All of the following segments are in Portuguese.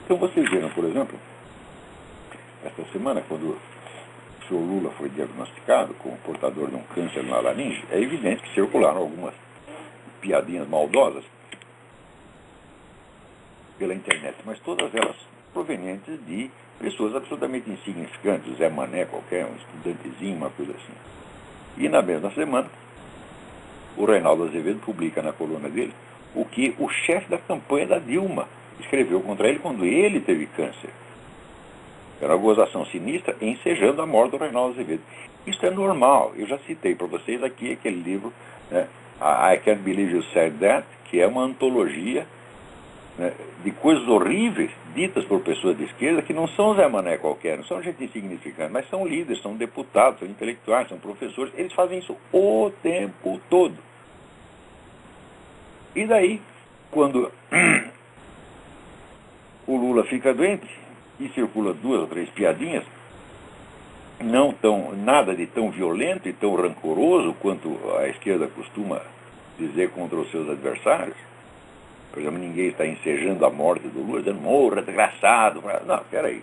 Então vocês viram, por exemplo, esta semana, quando o senhor Lula foi diagnosticado como portador de um câncer na laringe, é evidente que circularam algumas piadinhas maldosas pela internet, mas todas elas provenientes de pessoas absolutamente insignificantes, Zé Mané qualquer, um estudantezinho, uma coisa assim. E na mesma semana, o Reinaldo Azevedo publica na coluna dele o que o chefe da campanha da Dilma escreveu contra ele quando ele teve câncer. Era uma gozação sinistra, ensejando a morte do Reinaldo Azevedo. Isso é normal. Eu já citei para vocês aqui aquele livro, né, I Can't Believe You Said That, que é uma antologia, né, de coisas horríveis ditas por pessoas de esquerda que não são Zé Mané qualquer, não são gente insignificante, mas são líderes, são deputados, são intelectuais, são professores. Eles fazem isso o tempo todo. E daí, quando o Lula fica doente e circula 2 ou 3 piadinhas, nada de tão violento e tão rancoroso quanto a esquerda costuma dizer contra os seus adversários. Por exemplo, ninguém está ensejando a morte do Lula, dizendo, morra, desgraçado. Não, peraí.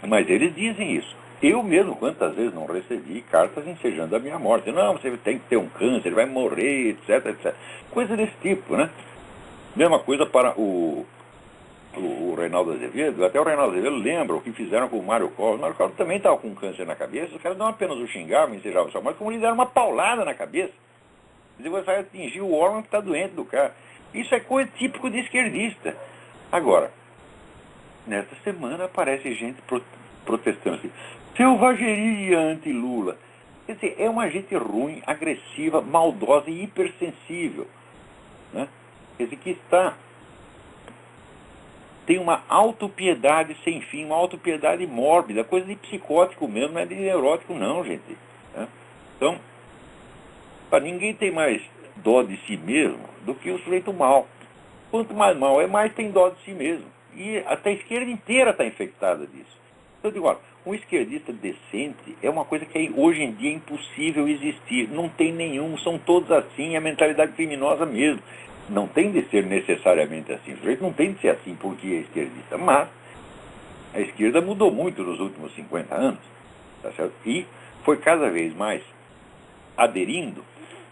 Mas eles dizem isso. Eu mesmo, quantas vezes não recebi cartas ensejando a minha morte. Não, você tem que ter um câncer, vai morrer, etc, etc. Coisa desse tipo, né? Mesma coisa para o Reinaldo Azevedo. Até o Reinaldo Azevedo lembra o que fizeram com o Mário Covas. O Mário Covas também estava com câncer na cabeça. Os caras não apenas o xingavam, ensejavam sua morte, como lhe deram uma paulada na cabeça. E você vai atingir o órgão que está doente do cara. Isso é coisa típico de esquerdista. Agora, nesta semana aparece gente protestando assim, selvageria anti-Lula. Quer dizer, é uma gente ruim, agressiva, maldosa e hipersensível, né? Quer dizer, que tem uma autopiedade sem fim, uma autopiedade mórbida, coisa de psicótico mesmo, não é de neurótico não, gente, né? Então, ninguém tem mais dó de si mesmo do que o sujeito mau. Quanto mais mau é, mais tem dó de si mesmo. E até a esquerda inteira está infectada disso. Então, eu digo, olha, um esquerdista decente é uma coisa que hoje em dia é impossível existir. Não tem nenhum, são todos assim, é a mentalidade criminosa mesmo. Não tem de ser necessariamente assim. O sujeito não tem de ser assim porque é esquerdista. Mas a esquerda mudou muito nos últimos 50 anos. Tá certo? E foi cada vez mais aderindo,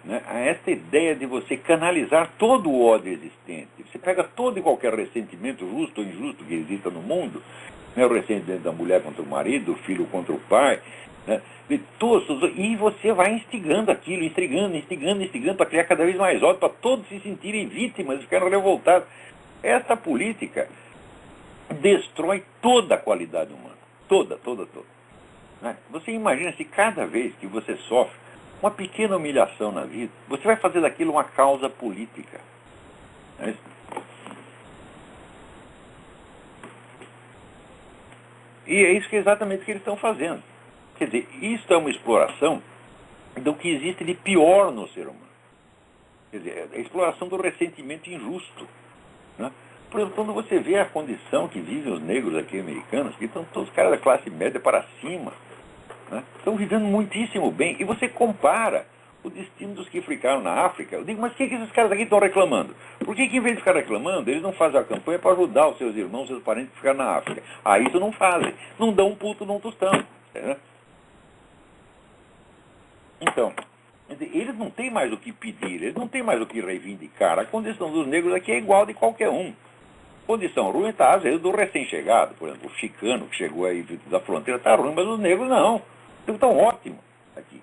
né, a esta ideia de você canalizar todo o ódio existente. Você pega todo e qualquer ressentimento, justo ou injusto, que exista no mundo, né, o ressentimento da mulher contra o marido, o filho contra o pai, né, de todos, e você vai instigando aquilo, instigando, para criar cada vez mais ódio, para todos se sentirem vítimas, ficarem revoltados. Essa política destrói toda a qualidade humana. Toda. Né? Você imagina se cada vez que você sofre uma pequena humilhação na vida, você vai fazer daquilo uma causa política. É isso? E é isso que é exatamente o que eles estão fazendo. Quer dizer, isso é uma exploração do que existe de pior no ser humano. Quer dizer, a exploração do ressentimento injusto. Né? Por exemplo, quando você vê a condição que vivem os negros aqui americanos, que estão todos caras da classe média para cima, né? Estão vivendo muitíssimo bem, e você compara o destino dos que ficaram na África. Eu digo, mas o que esses caras aqui estão reclamando? Por que em vez de ficar reclamando, eles não fazem a campanha para ajudar os seus irmãos, seus parentes que ficaram na África? Isso não fazem. Não dão um puto num tostão. Né? Então, eles não têm mais o que pedir, eles não têm mais o que reivindicar. A condição dos negros aqui é igual de qualquer um. Condição ruim está, às vezes, do recém-chegado. Por exemplo, o chicano que chegou aí da fronteira está ruim, mas os negros não. Eles estão ótimos aqui.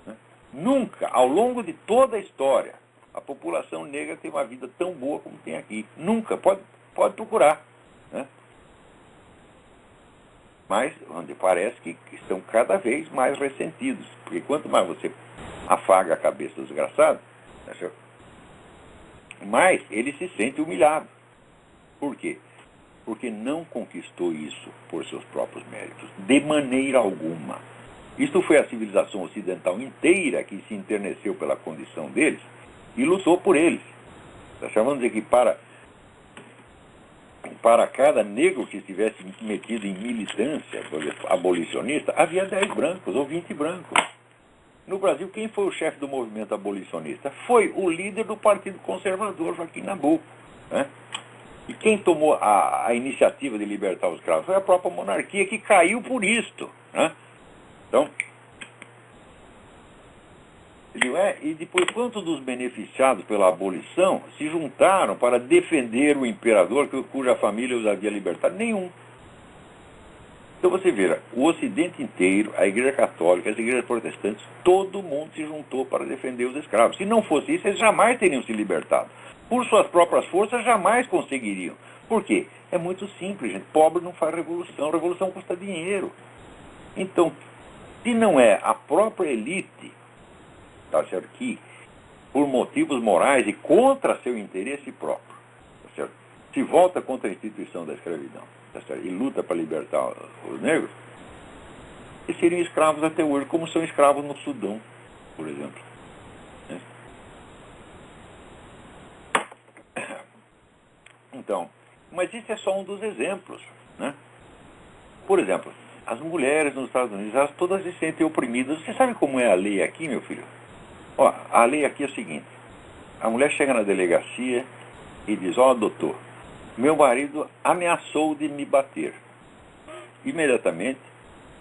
Né? Nunca, ao longo de toda a história, a população negra tem uma vida tão boa como tem aqui. Nunca. Pode procurar. Né? Mas onde parece que estão cada vez mais ressentidos. Porque quanto mais você afaga a cabeça do desgraçado, né, mais ele se sente humilhado. Por quê? Porque não conquistou isso por seus próprios méritos, de maneira alguma. Isto foi a civilização ocidental inteira que se enterneceu pela condição deles e lutou por eles. Vamos dizer que para cada negro que estivesse metido em militância abolicionista, havia 10 brancos ou 20 brancos. No Brasil, quem foi o chefe do movimento abolicionista? Foi o líder do Partido Conservador, Joaquim Nabuco. Né? E quem tomou a iniciativa de libertar os escravos foi a própria monarquia, que caiu por isto, né? Então, e depois, quantos dos beneficiados pela abolição se juntaram para defender o imperador cuja família os havia libertado? Nenhum. Então você vê, o Ocidente inteiro, a Igreja Católica, as igrejas protestantes, todo mundo se juntou para defender os escravos. Se não fosse isso, eles jamais teriam se libertado. Por suas próprias forças, jamais conseguiriam. Por quê? É muito simples, gente. Pobre não faz revolução. Revolução custa dinheiro. Então, se não é a própria elite, tá certo, que, por motivos morais e contra seu interesse próprio, tá certo, se volta contra a instituição da escravidão, tá certo, e luta para libertar os negros, eles seriam escravos até hoje, como são escravos no Sudão, por exemplo. Né? Então, mas isso é só um dos exemplos, né? Por exemplo, as mulheres nos Estados Unidos, elas todas se sentem oprimidas. Você sabe como é a lei aqui, meu filho? Ó, a lei aqui é o seguinte: a mulher chega na delegacia e diz: ó, doutor, meu marido ameaçou de me bater. Imediatamente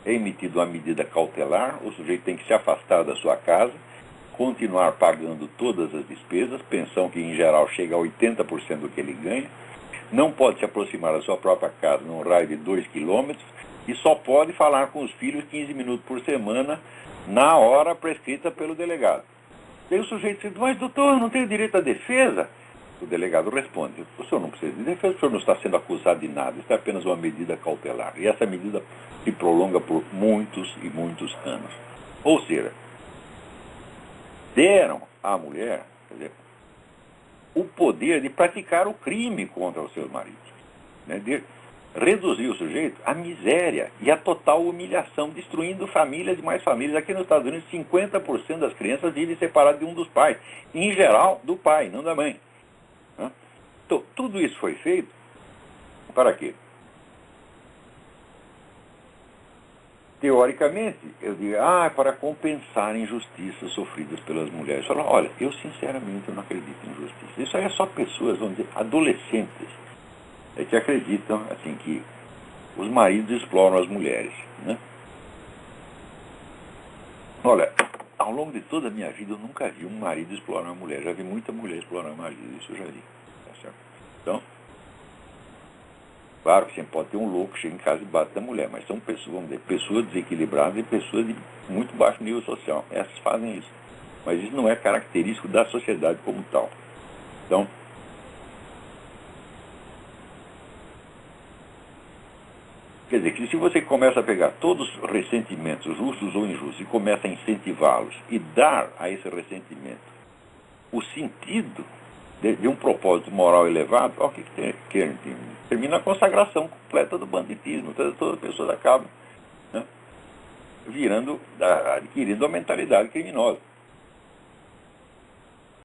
é emitida uma medida cautelar, o sujeito tem que se afastar da sua casa, continuar pagando todas as despesas, pensão que em geral chega a 80% do que ele ganha, não pode se aproximar da sua própria casa num raio de 2 quilômetros e só pode falar com os filhos 15 minutos por semana na hora prescrita pelo delegado. Daí o sujeito diz: mas doutor, eu não tenho direito à defesa? O delegado responde: o senhor não precisa de defesa, o senhor não está sendo acusado de nada, isso é apenas uma medida cautelar. E essa medida se prolonga por muitos e muitos anos. Ou seja, deram à mulher, quer dizer, o poder de praticar o crime contra os seus maridos, né? De reduzir o sujeito à miséria e à total humilhação, destruindo famílias e mais famílias. Aqui nos Estados Unidos, 50% das crianças vivem separadas de um dos pais, em geral do pai, não da mãe. Então, tudo isso foi feito para quê? Teoricamente, eu digo, para compensar injustiças sofridas pelas mulheres. Eu falo, olha, eu sinceramente não acredito em injustiça. Isso aí é só pessoas, vamos dizer, adolescentes, que acreditam assim, que os maridos exploram as mulheres, né? Olha, ao longo de toda a minha vida, eu nunca vi um marido explorar uma mulher. Já vi muita mulher explorar um marido, isso eu já vi. Tá certo? Então, claro que sempre pode ter um louco que chega em casa e bate da mulher, mas são pessoas, vamos dizer, pessoas desequilibradas e pessoas de muito baixo nível social. Essas fazem isso. Mas isso não é característico da sociedade como tal. Então, quer dizer, que se você começa a pegar todos os ressentimentos, justos ou injustos, e começa a incentivá-los e dar a esse ressentimento o sentido de um propósito moral elevado, o que termina a consagração completa do banditismo. Todas as pessoas acabam, né, adquirindo a mentalidade criminosa.